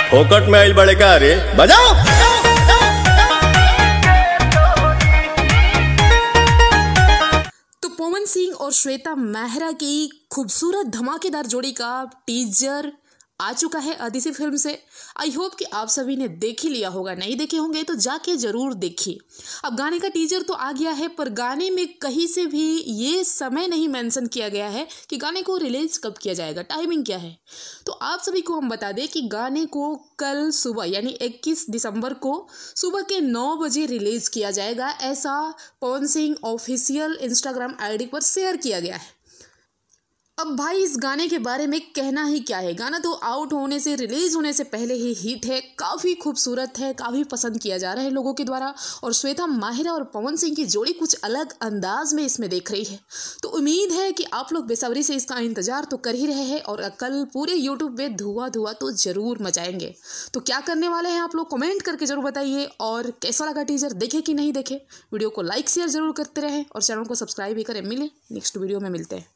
फोकट में आइल बड़े का रे बजाओ। तो पवन सिंह और श्वेता मेहरा की खूबसूरत धमाकेदार जोड़ी का टीजर आ चुका है आदित्य फिल्म से। आई होप कि आप सभी ने देख ही लिया होगा, नहीं देखे होंगे तो जाके जरूर देखिए। अब गाने का टीजर तो आ गया है, पर गाने में कहीं से भी ये समय नहीं मेंशन किया गया है कि गाने को रिलीज कब किया जाएगा, टाइमिंग क्या है। तो आप सभी को हम बता दें कि गाने को कल सुबह यानी 21 दिसंबर को सुबह के 9 बजे रिलीज किया जाएगा, ऐसा Pawan Singh official Instagram ID पर शेयर किया गया है। अब भाई इस गाने के बारे में कहना ही क्या है, गाना तो आउट होने से रिलीज होने से पहले ही हिट है, काफ़ी खूबसूरत है, काफ़ी पसंद किया जा रहा है लोगों के द्वारा। और श्वेता मेहरा और पवन सिंह की जोड़ी कुछ अलग अंदाज में इसमें देख रही है। तो उम्मीद है कि आप लोग बेसब्री से इसका इंतजार तो कर ही रहे हैं और कल पूरे यूट्यूब पे धुआं धुआं तो जरूर मचाएंगे। तो क्या करने वाले हैं आप लोग कमेंट करके जरूर बताइए, और कैसा लगा टीजर, देखे कि नहीं देखे। वीडियो को लाइक शेयर जरूर करते रहें और चैनल को सब्सक्राइब भी करें। मिले नेक्स्ट वीडियो में मिलते हैं।